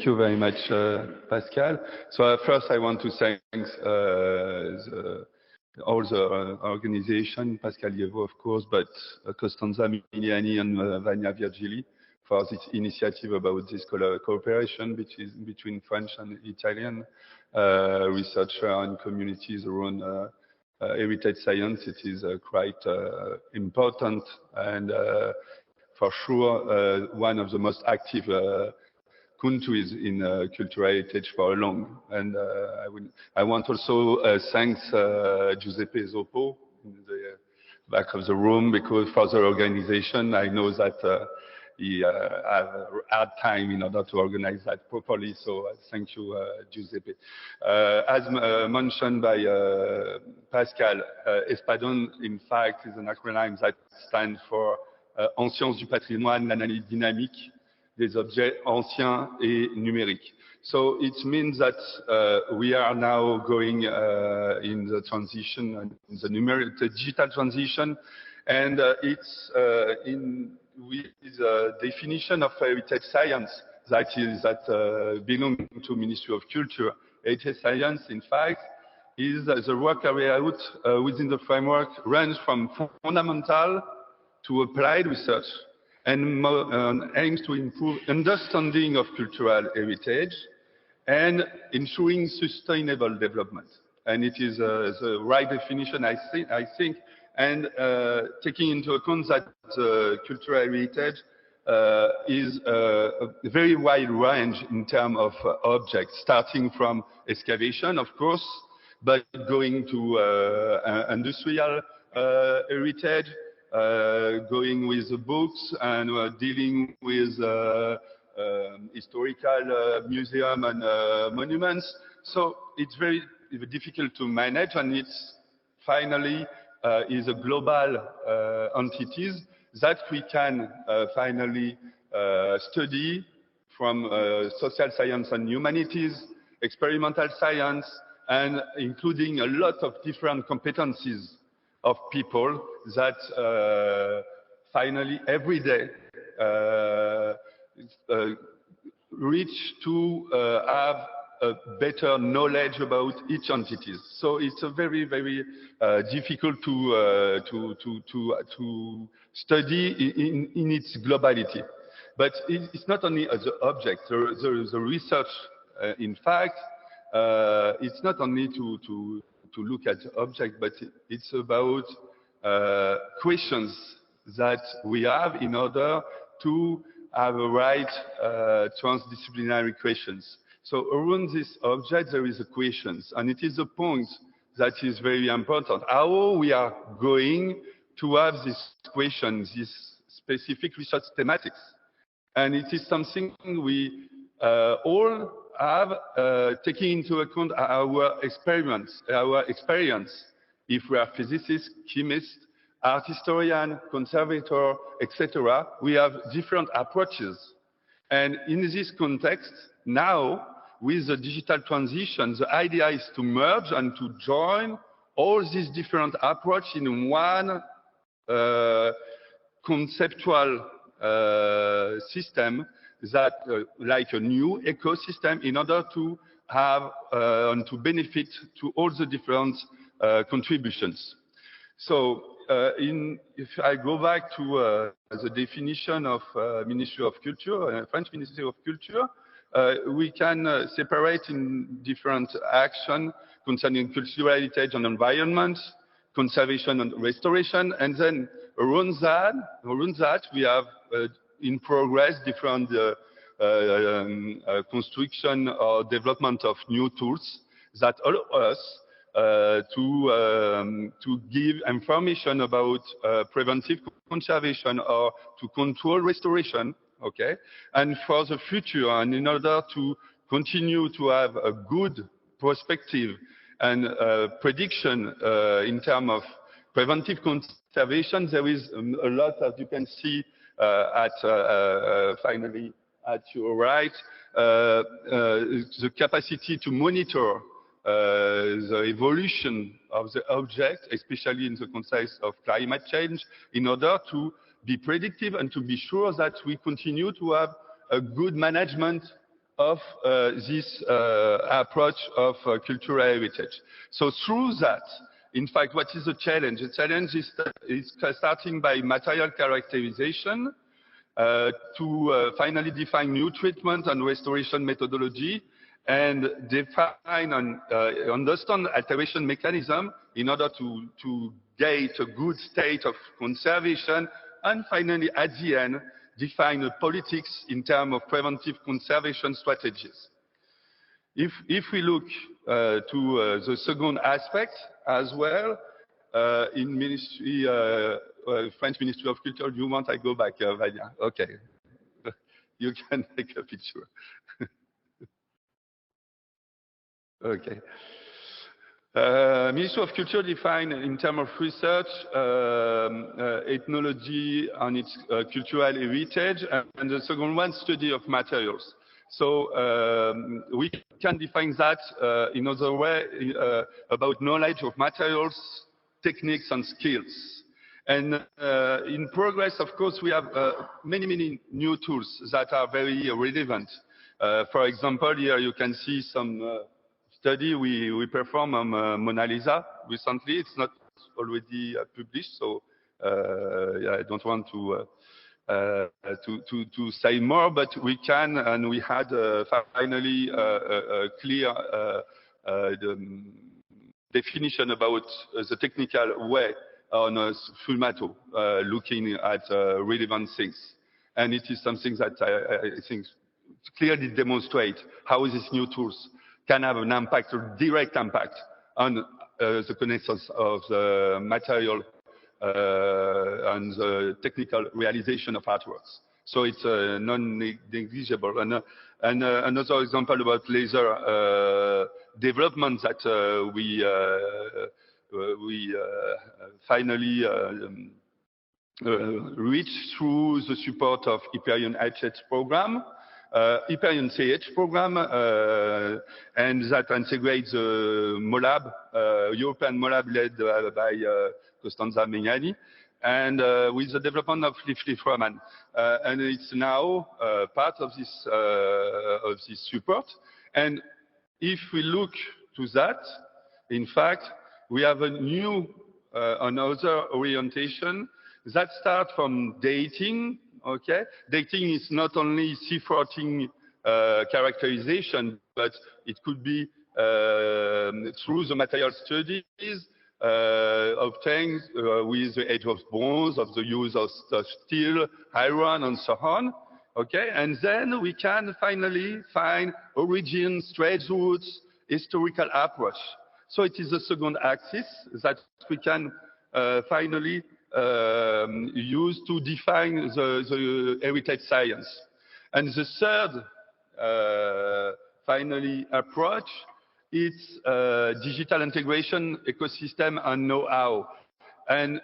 thank you very much, Pascal. So first I want to thank all the organization, Pascal Yevo, of course, but Costanza Miliani and Vania Virgili for this initiative about this cooperation between French and Italian researcher and communities around heritage science. It is quite important and for sure one of the most active countries in cultural heritage for long. And I want also thank Giuseppe Zoppo in the back of the room, because for the organization, I know that he had a hard time in order to organize that properly. So thank you, Giuseppe. As mentioned by Pascal, ESPADON, in fact, is an acronym that stands for En sciences du patrimoine, l'analyse dynamique des objets anciens et numériques. So it means that we are now going in the transition, in the digital transition, and it's with the definition of heritage science that belongs to Ministry of Culture. Heritage science, in fact, is the work carried out within the framework range from fundamental to applied research, and aims to improve understanding of cultural heritage and ensuring sustainable development. And it is the right definition, I think, and taking into account that cultural heritage is a very wide range in terms of objects, starting from excavation, of course, but going to industrial heritage, going with the books, and dealing with historical museum and monuments. So it's very difficult to manage, and it's finally is a global entities that we can finally study from social science and humanities, experimental science, and including a lot of different competencies of people that finally every day reach to have a better knowledge about each entities. So it's a very, very difficult to study in its globality. But it's not only as an object. The research, in fact, it's not only to look at the object, but it's about questions that we have in order to have a right transdisciplinary questions. So around this object, there is a questions, and it is a point that is very important. How we are going to have these questions, these specific research thematics. And it is something we all have taking into account our experience. If we are physicists, chemists, art historian, conservator, etc., we have different approaches. And in this context, now, with the digital transition, the idea is to merge and to join all these different approaches in one conceptual system, that like a new ecosystem, in order to have and to benefit to all the different contributions. So if I go back to the definition of Ministry of Culture, French Ministry of Culture, we can separate in different actions concerning cultural heritage and environment, conservation and restoration, and then around that we have in progress different construction or development of new tools that allow us to give information about preventive conservation or to control restoration, okay? And for the future, and in order to continue to have a good perspective and prediction in terms of preventive conservation, there is a lot, as you can see finally at your right, the capacity to monitor the evolution of the object, especially in the context of climate change, in order to be predictive and to be sure that we continue to have a good management of this approach of cultural heritage. So through that, in fact, what is the challenge? The challenge is starting by material characterization to finally define new treatment and restoration methodology and define and understand alteration mechanism in order to get a good state of conservation, and finally, at the end, define a politics in terms of preventive conservation strategies. If we look to the second aspect as well, in Ministry, French Ministry of Culture, do you want I go back, Vanya? Okay, you can take a picture. Okay. Ministry of Culture defined in terms of research, ethnology and its cultural heritage, and the second one, study of materials. So we can define that in other way about knowledge of materials, techniques and skills. And in progress, of course, we have many new tools that are very relevant. For example, here you can see some study we performed on Mona Lisa recently. It's not already published, so yeah, I don't want to say more, but we can, and we had finally a clear definition about the technical way on a Fumato, looking at relevant things. And it is something that I think clearly demonstrates how these new tools can have an impact, or direct impact, on the connaissance of the material and the technical realization of artworks. So it's non-negligible. And another example about laser development that we finally reached through the support of Hyperion HH program. Hyperion CH program, and that integrates the MOLAB, European MOLAB led by Costanza Megnani, and with the development of Lift-Roman. And it's now part of this support. And if we look to that, in fact, we have a new, another orientation that starts from dating. Okay, dating is not only C14 characterization, but it could be through the material studies obtained with the age of bronze, of the use of steel, iron, and so on. Okay, and then we can finally find origins, trade routes, historical approach. So it is the second axis that we can finally used to define the heritage science. And the third, finally, approach is digital integration, ecosystem, and know-how. And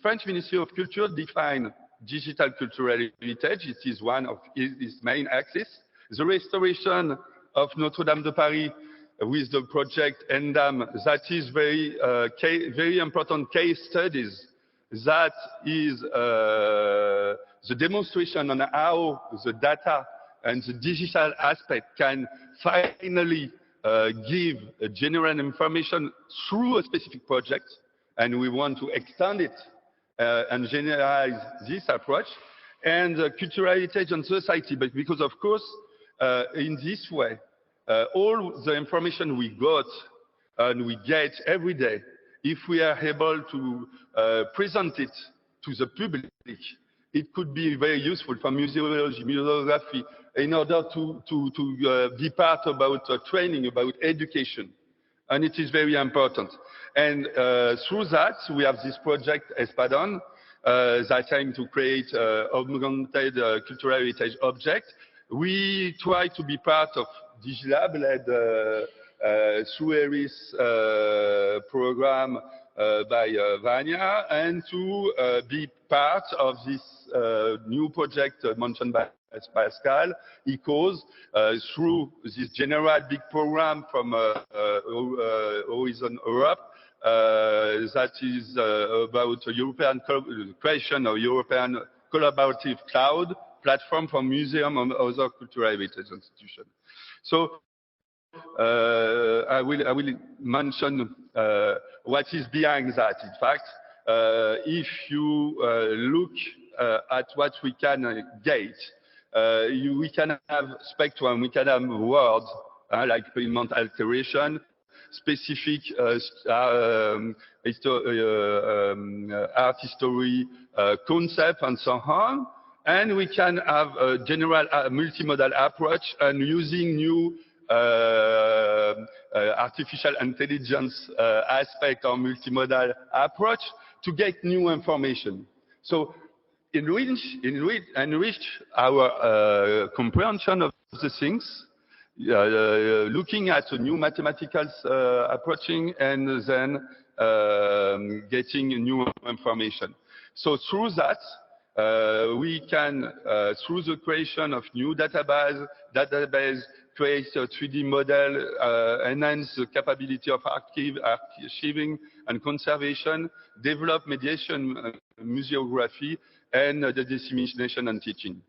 French Ministry of Culture defined digital cultural heritage. It is one of its main axes. The restoration of Notre-Dame de Paris with the project ENDAM, that is very important case studies. That is the demonstration on how the data and the digital aspect can finally give general information through a specific project, and we want to extend it and generalize this approach, and cultural heritage and society. But because, of course, in this way, all the information we got and we get every day, if we are able to present it to the public, it could be very useful for museology, museography, in order to be part about training, about education. And it is very important. And through that, we have this project, ESPADON, that aim to create augmented cultural heritage object. We try to be part of DigiLab, led through ERIS program by Vanya, and to be part of this new project mentioned by Pascal, ECOS, through this general big program from Horizon Europe, that is about a European creation of European collaborative cloud platform for museum and other cultural heritage institutions. So I will mention what is behind that. In fact, if you look at what we can gauge, we can have spectrum, we can have words like pigment alteration, specific art history concept, and so on. And we can have a general multimodal approach and using new artificial intelligence aspect or multimodal approach to get new information. So enrich our comprehension of the things, looking at new mathematical approaching and then getting new information. So through that, we can, through the creation of new database, create a 3D model, enhance the capability of archiving and conservation, develop mediation, museography, and the dissemination and teaching.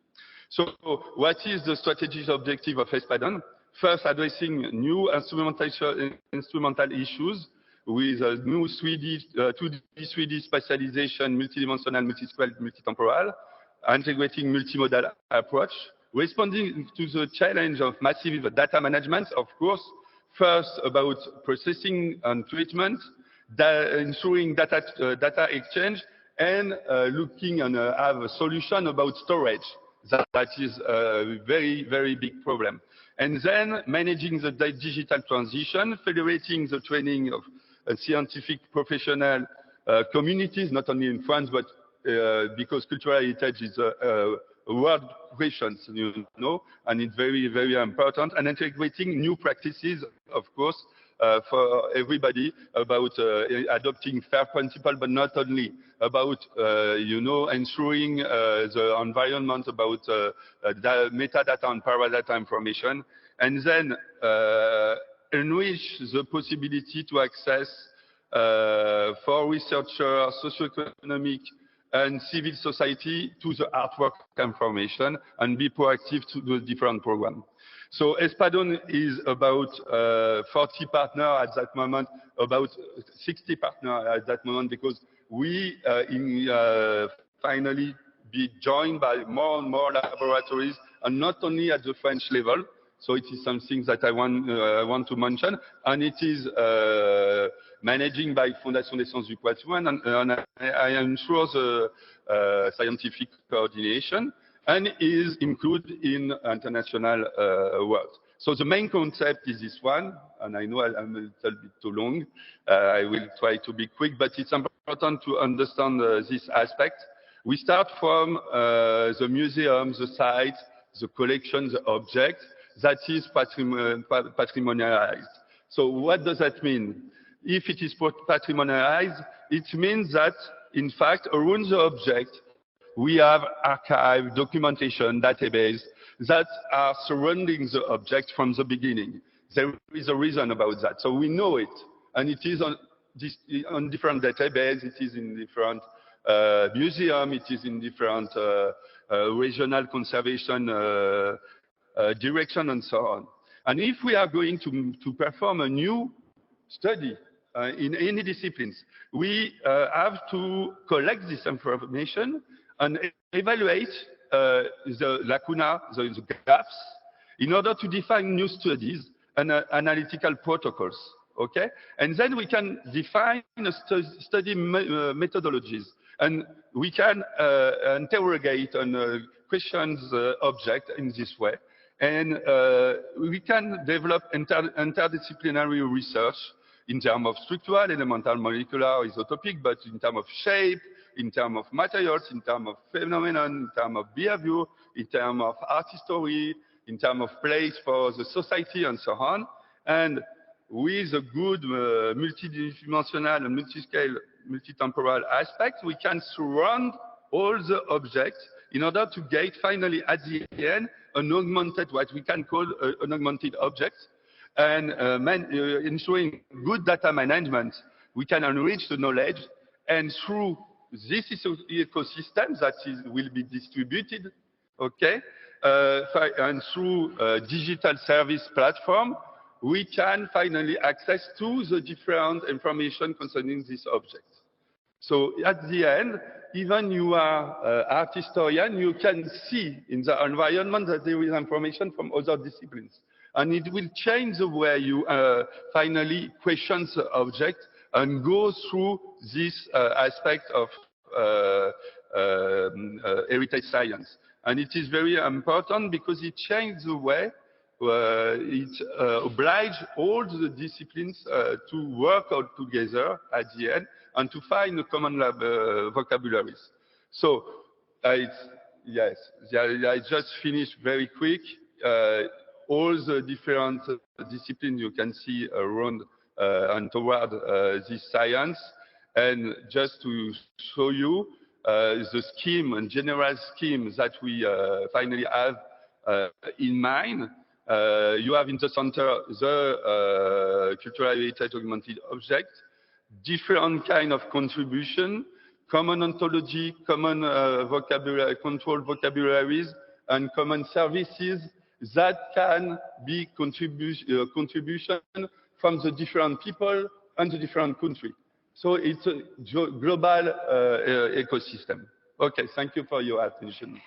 So what is the strategic objective of ESPADON? First, addressing new instrumental issues with a new 2D, 3D spatialization, multidimensional, multiscale, multitemporal, integrating multimodal approach, responding to the challenge of massive data management, of course, first about processing and treatment, ensuring data exchange, and looking and have a solution about storage. That is a very, very big problem. And then managing the digital transition, federating the training of scientific professional communities, not only in France, but because cultural heritage is a world question, you know, and it's very, very important, and integrating new practices, of course, for everybody about adopting fair principle, but not only about, you know, ensuring the environment about the metadata and paradata information, and then enrich the possibility to access for researchers, socioeconomic, and civil society to the artwork information and be proactive to the different programs. So ESPADON is about 40 partners at that moment, about 60 partners at that moment, because we finally be joined by more and more laboratories, and not only at the French level. So it is something that I want to mention, and it is managing by Fondation des Sciences du Patrimoine, and I ensure the scientific coordination, and is included in international work. So the main concept is this one, and I know I'm a little bit too long. I will try to be quick, but it's important to understand this aspect. We start from the museum, the site, the collection, the object that is patrimonialized. So what does that mean? If it is patrimonialized, it means that, in fact, around the object, we have archive, documentation, database that are surrounding the object from the beginning. There is a reason about that. So we know it, and it is on different databases, it is in different museums, it is in different regional conservation direction, and so on. And if we are going to perform a new study in any disciplines, we have to collect this information and evaluate the lacuna, the gaps, in order to define new studies and analytical protocols, okay? And then we can define study methodologies, and we can interrogate and question the object in this way. And we can develop interdisciplinary research in terms of structural, elemental, molecular, isotopic, but in terms of shape, in terms of materials, in terms of phenomenon, in terms of behavior, in terms of art history, in terms of place for the society, and so on. And with a good multidimensional and multiscale, multitemporal aspect, we can surround all the objects in order to get finally at the end an augmented, what we can call an augmented object. And ensuring good data management, we can enrich the knowledge, and through this ecosystem that will be distributed, okay, and through digital service platform, we can finally access to the different information concerning this object. So at the end, even you are art historian, you can see in the environment that there is information from other disciplines. And it will change the way you finally question the object and go through this aspect of heritage science. And it is very important because it changes the way it obliges all the disciplines to work out together at the end and to find a common vocabularies. So, yes, I just finished very quick. All the different disciplines you can see around and toward this science. And just to show you the scheme and general scheme that we finally have in mind. You have in the center the cultural heritage augmented object, different kind of contribution, common ontology, common vocabulary, controlled vocabularies, and common services that can be contribution from the different people and the different countries. So it's a global ecosystem. Okay, thank you for your attention.